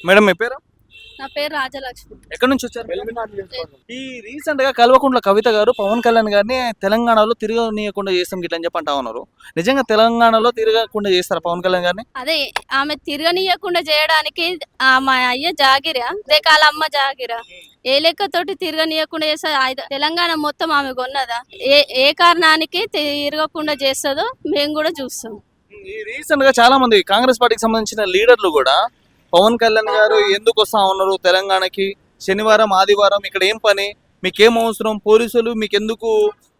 Madam మీ పేరు? నా పేరు రాజలక్ష్మి. ఎక్కడి నుంచి వచ్చారు? ఈ రీసెంట్ గా కల్వకుంట్ల కవిత గారు పవన్ కళ్యాణ్ గారిని తెలంగాణలో తిరగనీయకుండా చేస్తాం గిట్ల అని చెప్పి అంటా ఉన్నారు. నిజంగా తెలంగాణలో తిరగకుండా చేస్తారా పవన్ కళ్యాణ్ గారిని? అదే ఆమె తిరగనీయకుండా చేయడానికి మా అయ్య జాగిరా, అదే కాల అమ్మ జాగిరా. ఏ లెక్కతోటి తిరగనీయకుండా చేస్తా? తెలంగాణ మొత్తం ఆమె కొన్నదా? ఏ కారణానికి తిరగకుండా చేస్తుందో మేము కూడా చూస్తాం. ఈ రీసెంట్ గా చాలా మంది కాంగ్రెస్ పార్టీకి సంబంధించిన లీడర్లు కూడా పవన్ కళ్యాణ్ గారు ఎందుకు వస్తా ఉన్నారు తెలంగాణకి, శనివారం ఆదివారం ఇక్కడ ఏం పని, మీకేం అవసరం, పోలీసులు మీకెందుకు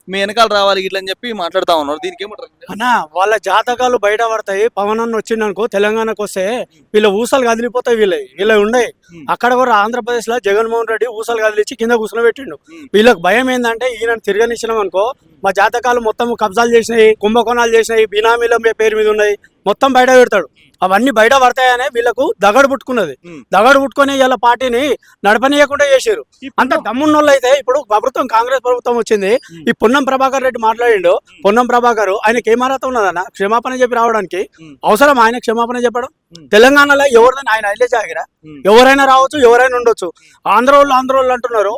మీ వెనకాల రావాలి ఇట్లా అని చెప్పి మాట్లాడుతా ఉన్నారు. దీనికి ఏమంటారు అన్నా? వాళ్ళ జాతకాలు బయట పడతాయి. పవన్ అన్న వచ్చిందనుకో తెలంగాణకు వస్తే వీళ్ళ ఊసలు కదిలిపోతాయి. వీళ్ళ ఉన్నాయి. అక్కడ కూడా ఆంధ్రప్రదేశ్ లో జగన్మోహన్ రెడ్డి ఊసలు కదిలిచ్చి కింద కూర్చొని పెట్టిండు. వీళ్ళకి భయం ఏంటంటే ఈయన తిరగనిచ్చినాం అనుకో మా జాతకాలు మొత్తం కబ్జాలు చేసినాయి, కుంభకోణాలు చేసినాయి, బినామీల పేరు మీద ఉన్నాయి, మొత్తం బయట పెడతాడు. అవన్నీ బయట పడతాయనే వీళ్ళకు దగడు పుట్టుకున్నది. దగడు పుట్టుకొని ఇలా పార్టీని నడపనీయకుండా చేశారు. అంత దమ్మున్నోళ్ళు అయితే ఇప్పుడు ప్రభుత్వం కాంగ్రెస్ ప్రభుత్వం వచ్చింది. ఈ పొన్నం ప్రభాకర్ రెడ్డి మాట్లాడిండు. పొన్నం ప్రభాకర్ ఆయనకి ఏం అర్హత ఉన్నదన్న క్షమాపణ చెప్పి రావడానికి? అవసరం ఆయన క్షమాపణ చెప్పడం? తెలంగాణలో ఎవరైనా ఆయన అయితే జాగిరా, ఎవరైనా రావచ్చు, ఎవరైనా ఉండొచ్చు. ఆంధ్రోళ్ళు అంటున్నారు.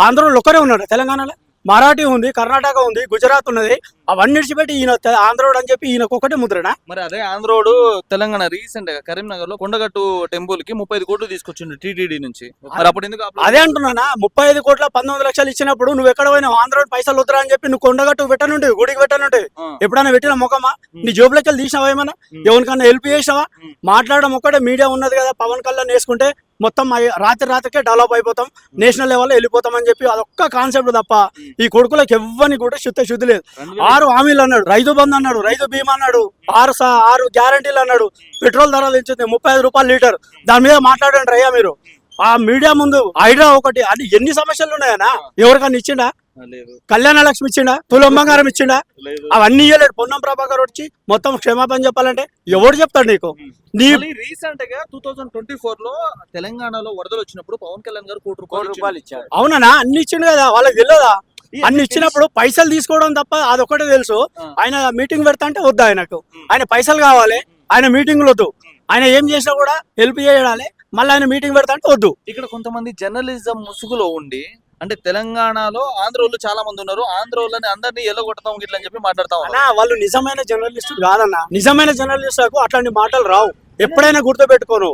ఆంధ్రోళ్ళు ఒక్కరే ఉన్నారు తెలంగాణలో. మరాఠీ ఉంది, కర్ణాటక ఉంది, గుజరాత్ ఉన్నది. అవన్నీ విడిచిపెట్టి ఈయన ఆంధ్రోడు అని చెప్పి ఈయనకు ఒకటే ముద్రనా? మరి అదే ఆంధ్రోడు తెలంగాణ రీసెంట్ గా కరీంనగర్ లో కొండగట్టు టెంపుల్ కి 35 కోట్లు తీసుకొచ్చిండు టీటీడీ నుంచి. మరి అప్పుడు ఎందుకు అదే అంటున్నానా? 35 కోట్ల 19 లక్షలు ఇచ్చినప్పుడు నువ్వు ఎక్కడ పోయినా ఆంధ్రోడ్ పైసలు వద్దురా అని చెప్పి నువ్వు కొండగట్టు పెట్టనుంటే, గుడికి పెట్టనుంటే ఎప్పుడైనా పెట్టిన ముఖమా? నీ జోబులకి వెళ్ళి తీసినావా? ఏమన్నా ఎవరికన్నా హెల్ప్ చేసినావా? మాట్లాడడం ఒక్కటే మీడియా ఉన్నది కదా. పవన్ కళ్యాణ్ వేసుకుంటే మొత్తం రాత్రికే డెవలప్ అయిపోతాం, నేషనల్ లెవెల్లో వెళ్ళిపోతాం అని చెప్పి అదొక్క కాన్సెప్ట్ తప్ప ఈ కొడుకులకు ఎవ్వని కూడా శుద్ధి లేదు. 6 హామీలు అన్నాడు, రైతు బంధు అన్నాడు, రైతు బీమా అన్నాడు, 6 గ్యారంటీలు అన్నాడు, పెట్రోల్ ధర పెంచుతుంది 35 రూపాయలు లీటర్. దాని మీద మాట్లాడండి అయ్యా మీరు. ఆ మీడియా ముందు హైడ్రా ఒకటి అది ఎన్ని సమస్యలు ఉన్నాయనా? ఎవరికన్నా ఇచ్చిండా? కళ్యాణ లక్ష్మి ఇచ్చిండా? తులం బంగారం ఇచ్చిండా? అవన్నీ ఇవ్వలేడు. పొన్నం ప్రభాకర్ వచ్చి మొత్తం క్షమాపణ చెప్పాలంటే ఎవరు చెప్తాడు నీకు? రీసెంట్ గా 2024 లో తెలంగాణలో వరదలు వచ్చినప్పుడు పవన్ కళ్యాణ్ గారు కోటి రూపాయలు ఇచ్చారు. అవునా? అన్ని ఇచ్చిండు కదా, వాళ్ళకి తెలియదా? అన్ని ఇచ్చినప్పుడు పైసలు తీసుకోవడం తప్ప అదొకటే తెలుసు. ఆయన మీటింగ్ పెడతా అంటే వద్దు ఆయనకు. ఆయన పైసలు కావాలి, ఆయన మీటింగ్లు వద్దు. ఆయన ఏం చేసినా కూడా హెల్ప్ చేయాలి, మళ్ళీ ఆయన మీటింగ్ పెడతా అంటే వద్దు. ఇక్కడ కొంతమంది జర్నలిజం ముసుగులో ఉండి అంటే తెలంగాణలో ఆంధ్రోళ్ళు చాలా మంది ఉన్నారు, ఆంధ్రోళ్ళని అందరినీ ఎల్లగొడతాం ఇట్లా అని చెప్పి మాట్లాడతాం. వాళ్ళు నిజమైన జర్నలిస్టులు కాదన్న. నిజమైన జర్నలిస్టులకు అట్లాంటి మాటలు రావు. ఎప్పుడైనా గుర్తుపెట్టుకోను.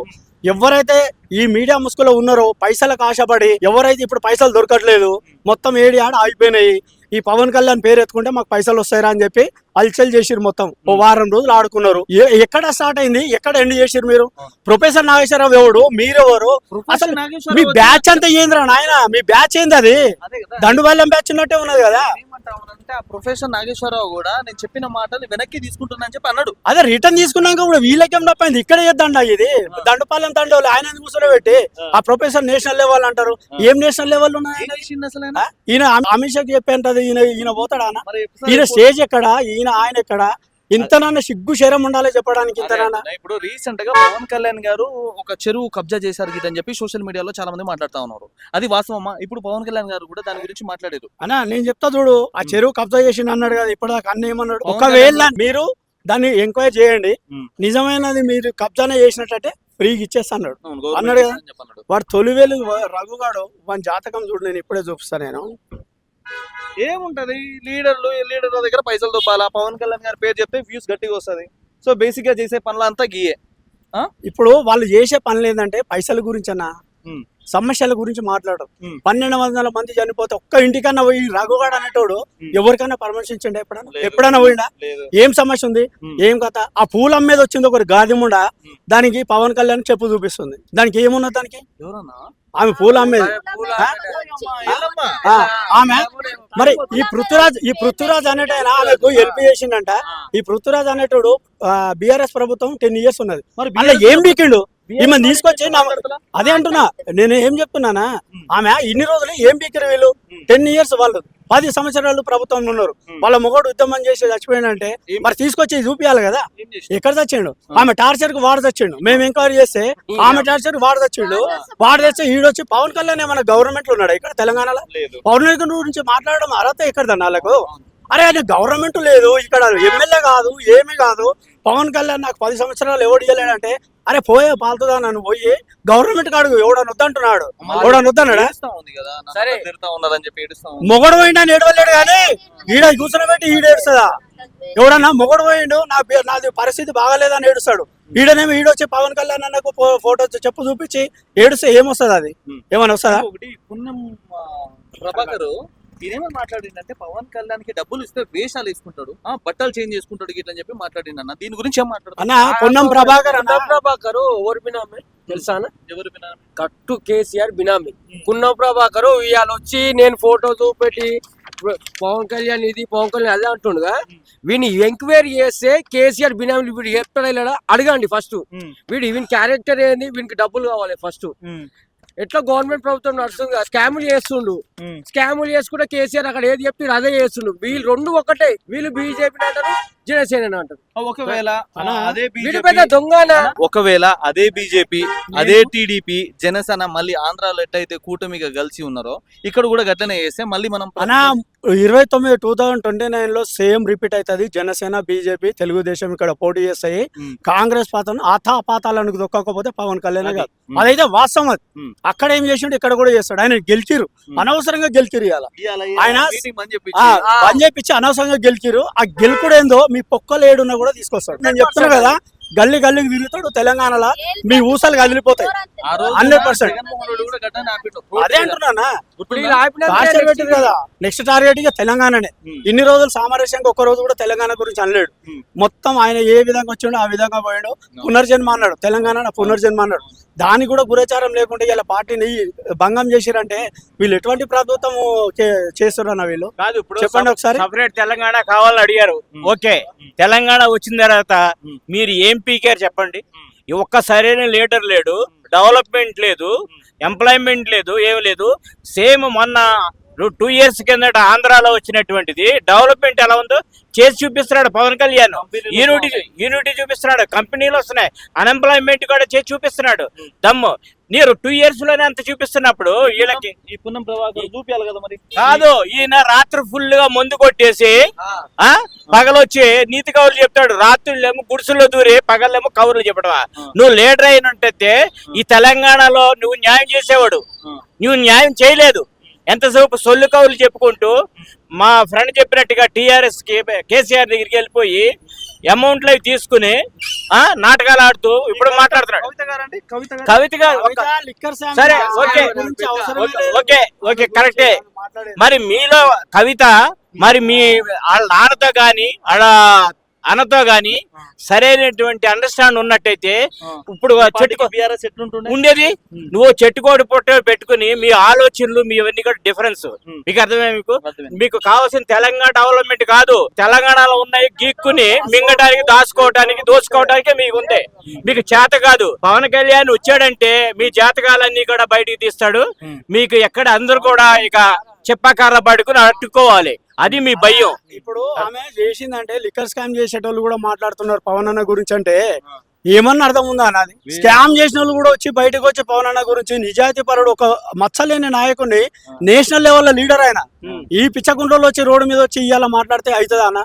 ఎవరైతే ఈ మీడియా ముసుగులో ఉన్నారో పైసలకు ఆశపడి, ఎవరైతే ఇప్పుడు పైసలు దొరకట్లేదు, మొత్తం ఏడి ఆడ ఆగిపోయినాయి, ఈ పవన్ కళ్యాణ్ పేరు ఎత్తుకుంటే మాకు పైసలు వస్తాయరా అని చెప్పి అల్చల్ చేసిరు. మొత్తం ఓ వారం రోజులు ఆడుకున్నారు. ఎక్కడ స్టార్ట్ అయింది, ఎక్కడ ఎండ్ చేసిరు మీరు? ప్రొఫెసర్ నాగేశ్వరరావు ఎవడు, మీరెవరు? అసలు మీ బ్యాచ్ అంతా ఏందిరా నాయన? మీ బ్యాచ్ ఏంది? అది దండుబాల్యం బ్యాచ్ ఉన్నట్టే ఉన్నది కదా. ప్రొఫెసర్ నాగేశ్వరరావు కూడా నేను చెప్పిన మాటలు వెనక్కి తీసుకుంటున్నా అని చెప్పి అన్నాడు. అదే రిటర్న్ తీసుకున్నాక కూడా వీళ్ళకేం తప్పైంది? ఇక్కడ చేద్దండి ఇది దండుపాలెం తండోలు. ఆయన కూర్చొని పెట్టి ఆ ప్రొఫెసర్ నేషనల్ లెవెల్ అంటారు. ఏం నేషనల్ లెవెల్ ఉన్నాయి? ఈయన అమిత్ షాకి చెప్పేంటది. ఈయన పోతాడా? ఈయన స్టేజ్ ఎక్కడ? ఆయన ఎక్కడ? ఇంతనన్నా సిగ్గు శరం ఉండాలి చెప్పడానికి. ఇంతనన్నా ఇప్పుడు రీసెంట్ గా పవన్ కళ్యాణ్ గారు ఒక చెరువు కబ్జా చేశారు అని చెప్పి సోషల్ మీడియాలో చాలా మంది మాట్లాడుతా ఉన్నారు. అది వాస్తవమా? ఇప్పుడు పవన్ కళ్యాణ్ గారు కూడా దాని గురించి మాట్లాడారు. అన్నా నేను చెప్తా చూడు, ఆ చెరువు కబ్జా చేసి అన్నాడు కదా. ఇప్పటిదాకా అన్న ఏమన్నాడు? ఒకవేళ మీరు దాన్ని ఎంక్వైరీ చేయండి, నిజమైనది మీరు కబ్జానే చేసినట్టే ఫ్రీగా ఇచ్చేస్తాడు అన్నాడు కదా. వాడు తొలివేలు రఘుగాడు వాని జాతకం చూడు, నేను ఇప్పుడే చూపిస్తాను. నేను ఏముంటది, లీడర్ల దగ్గర పైసలు దొబ్బాలా, పవన్ కళ్యాణ్ గారి పేరు చెప్తే వ్యూస్ గట్టిగా వస్తుంది. సో బేసిక్ గా చేసే పనులంతా గీయే. ఇప్పుడు వాళ్ళు చేసే పనులు ఏంటంటే పైసల గురించి అన్న, సమస్యల గురించి మాట్లాడడం. 1200 మంది చనిపోతే ఒక్క ఇంటికన్నా పోయి రఘుగాడు అనేటోడు ఎవరికైనా పరామర్శించండి? ఎప్పుడైనా పోయిండా? ఏం సమస్య ఉంది, ఏం కథ? ఆ పూలు అమ్మేది వచ్చింది ఒకటి గాదిముండ, దానికి పవన్ కళ్యాణ్ చెప్పు చూపిస్తుంది. దానికి ఏమున్నది? దానికి ఆమె పూలు అమ్మేది ఆమె. మరి ఈ పృథ్వీరాజ్ అనేటైనా ఆమెకు హెల్ప్ చేసిండంట. ఈ పృథ్వీరాజ్ అనేటోడు బీఆర్ఎస్ ప్రభుత్వం 10 years ఉన్నది. మరి అలా ఏం బీకిండు? ఈమె తీసుకొచ్చి అదే అంటున్నా నేను. ఏం చెప్తున్నానా? ఆమె ఇన్ని రోజులు ఏం బీకిరు వీళ్ళు? 10 years వాళ్ళు 10 సంవత్సరాలు ప్రభుత్వంలో ఉన్నారు. వాళ్ళ మొగోడు ఉద్యమం చేసి చచ్చిపోయిందంటే మరి తీసుకొచ్చి చూపించాలి కదా. ఎక్కడ చచ్చిండు? ఆమె టార్చర్ కు వాడు చచ్చిండు. మేము ఎంక్వైరీ చేస్తే ఆమె టార్చర్ వాడు చచ్చిండు. వాడు తెస్తే ఈడొచ్చి పవన్ కళ్యాణ్ ఏమన్నా గవర్నమెంట్ లో ఉన్నాడు ఇక్కడ తెలంగాణలో? పవన్ కళ్యాణ్ గురించి మాట్లాడడం అర్హత ఎక్కడదన్న వాళ్ళకు? అరే ఆయన గవర్నమెంట్ లేదు ఇక్కడ, ఎమ్మెల్యే కాదు, ఏమీ కాదు. పవన్ కళ్యాణ్ నాకు 10 సంవత్సరాలు ఎవడు ఇవ్వలేడంటే అరే పోయే పాల్తుదా నన్ను పోయి గవర్నమెంట్ కాడు ఎవడని వద్దంటున్నాడు, ఎవడని వద్దన్నాడా? ఏడుస్తా ఉంది కదా, సరే. తిడతా ఉన్నారని చెప్పి ఏడుస్తా ఉంది. మొగడు పోయిండు అని ఏడవలేడు కానీ ఈడ కూర్చొని పెట్టి ఈడేడుస్తుందా? ఎవడన్నా మొగడు పోయిండు నాది పరిస్థితి బాగాలేదని ఏడుస్తాడు, ఈడనేమో ఈడొచ్చి పవన్ కళ్యాణ్ అన్నకు ఫోటో చెప్పు చూపించి ఏడుస్తే ఏమొస్తుంది? అది ఏమని వస్తుందా? ఒకటి పున్నం ప్రభాకర్ ఈయనేమో మాట్లాడిందంటే పవన్ కళ్యాణ్ కి డబ్బులు ఇస్తే వేషాలు వేసుకుంటాడు, బట్టలు చేంజ్ చేసుకుంటాడు ఇట్లా అని చెప్పి మాట్లాడిందన్న. దీని గురించి ఏం మాట్లాడుతున్నా? అన్న పొన్నం ప్రభాకర్ అన్న, ప్రభాకర్ ఎవరు బినామీ తెలుసా అన్న? ఎవరు వినా? కట్టు కేసీఆర్ బినామీ పున్నం ప్రభాకర్ ఇవాళ వచ్చి నేను ఫోటో చూపెట్టి పవన్ కళ్యాణ్ ఇది పవన్ కళ్యాణ్ అదే అంటుండగా వీని ఎంక్వైరీ చేస్తే కేసీఆర్ బినామీ వీడు చెప్తాడా అడగండి ఫస్ట్. వీని క్యారెక్టర్ ఏంది, వీనికి డబ్బులు కావాలి ఫస్ట్. ఎట్లా గవర్నమెంట్ ప్రభుత్వం నడుస్తుంది, స్కాములు చేస్తుండు, స్కాములు చేసుకుంటే కేసీఆర్ అక్కడ ఏది చెప్తే అదే చేస్తుండు. వీళ్ళు రెండు ఒకటే, వీళ్ళు బీజేపీ అంటారు, జనసేన అంటారు. ఒకవేళ అదే వీడు పెద్ద దొంగనా? ఒకవేళ అదే బీజేపీ అదే టీడీపీ జనసేన మళ్ళీ ఆంధ్రాలో ఎట్టయితే కూటమిగా కలిసి ఉన్నారో ఇక్కడ కూడా గట్లనే చేస్తే మళ్ళీ మనం అన్నా 2029 లో సేమ్ రిపీట్ అవుతుంది. జనసేన బీజేపీ తెలుగుదేశం ఇక్కడ పోటీ చేస్తాయి. కాంగ్రెస్ పాత్రను ఆతాపాతాలకు దొక్కకపోతే పవన్ కళ్యాణ్ కాదు, అదైతే వాస్తవం. అది అక్కడ ఏం చేసిండు ఇక్కడ కూడా చేస్తాడు. ఆయన గెలిచిరు, అనవసరంగా గెలిచిరు. ఆయన పని చేపించి అనవసరంగా గెలిచిరు. ఆ గెలుకుడు ఏందో మీ పొక్కలు ఏడున్నా కూడా తీసుకొస్తాడు. నేను చెప్తున్నా కదా, గల్లీ గల్లీకి తిరుగుతాడు తెలంగాణలో, మీ ఊసలు కదిలిపోతాయి 100%. అదే అంటున్నా, పెట్టారు కదా నెక్స్ట్ టార్గెట్ ఇక తెలంగాణనే. ఇన్ని రోజులు సామరస్యంగా ఒక్క రోజు కూడా తెలంగాణ గురించి అనలేడు. మొత్తం ఆయన ఏ విధంగా వచ్చిండో ఆ విధంగా పోయాడు. పునర్జన్మ అన్నాడు, తెలంగాణ పునర్జన్మ అన్నాడు. దానికి కూడా గురచారం లేకుండా ఇలా పార్టీని భంగం చేసిరంటే వీళ్ళు ఎటువంటి ప్రభుత్వం చేస్తున్నా వీళ్ళు కాదు. ఇప్పుడు చెప్పండి ఒకసారి. సపరేట్ తెలంగాణ కావాలని అడిగారు, ఓకే. తెలంగాణ వచ్చిన తర్వాత మీరు ఏం పీకారు చెప్పండి? ఒక్క సరైన లీడర్ లేడు, డెవలప్మెంట్ లేదు, ఎంప్లాయ్మెంట్ లేదు, ఏం లేదు. సేమ్ మొన్న 2 years కిందట ఆంధ్రాలో వచ్చినటువంటిది డెవలప్మెంట్ ఎలా ఉందో చేసి చూపిస్తున్నాడు పవన్ కళ్యాణ్. యూనిటీ చూపిస్తున్నాడు, కంపెనీలు వస్తున్నాయి, అన్ఎంప్లాయ్మెంట్ కూడా చేసి చూపిస్తున్నాడు. దమ్ము మీరు 2 years లోనే అంత చూపిస్తున్నప్పుడు వీళ్ళకి ఈ పున్నం ప్రభాకర్ చూపించాలి కదా మరి. కాదు, ఈయన రాత్రి ఫుల్ గా మందు కొట్టేసి పగలొచ్చి నీతి కౌరులు చెప్తాడు. రాత్రులేమో గుడిసెల్లో దూరి పగలేమో కౌరులు చెప్పడమా? నువ్వు లీడర్ అయినట్టయితే ఈ తెలంగాణలో నువ్వు న్యాయం చేసేవాడు, నువ్వు న్యాయం చేయలేదు. ఎంతసేపు సొల్లు కౌలు చెప్పుకుంటూ మా ఫ్రెండ్ చెప్పినట్టుగా టీఆర్ఎస్ కేసీఆర్ దగ్గరికి వెళ్ళిపోయి అమౌంట్లు అవి తీసుకుని నాటకాలు ఆడుతూ ఇప్పుడు మాట్లాడుతున్నాడు. కవిత గారు సరే, ఓకే ఓకే ఓకే కరెక్టే. మరి మీలో కవిత మరి మీ వాళ్ళ నాన్నతో గాని వాళ్ళ అన్నతో గాని సరైనటువంటి అండర్స్టాండ్ ఉన్నట్టయితే ఇప్పుడు ఉండేది. నువ్వు చెట్టుకోడి పొట్ట పెట్టుకుని మీ ఆలోచనలు మీ ఇవన్నీ కూడా డిఫరెన్స్ మీకు అర్థమే? మీకు కావాల్సిన తెలంగాణ డెవలప్మెంట్ కాదు, తెలంగాణలో ఉన్నాయి గీక్కుని మింగడానికి దాచుకోవడానికి దోచుకోవడానికే మీకు ఉంది. మీకు చేత కాదు. పవన్ కళ్యాణ్ వచ్చాడంటే మీ జాతకాలన్నీ కూడా బయటికి తీస్తాడు. మీకు ఎక్కడ అందరూ కూడా ఇక చెప్పాకార పడుకుని అట్టుకోవాలి, అది మీ భయం. ఇప్పుడు ఆమె చేసిందంటే లిక్కర్ స్కామ్ చేసేటోళ్ళు కూడా మాట్లాడుతున్నారు పవన్ అన్న గురించి. అంటే ఏమన్నా అర్థం ఉందా అన్నది? స్కామ్ చేసిన వాళ్ళు కూడా వచ్చి బయటకు వచ్చి పవన్ అన్న గురించి నిజాయితీ పరుడు, ఒక మచ్చలేని నాయకుడిని, నేషనల్ లెవెల్ లీడర్ ఆయన ఈ పిచ్చకుంటలో వచ్చి రోడ్డు మీద వచ్చి ఇయ్యాల మాట్లాడితే అవుతుందా అన్న?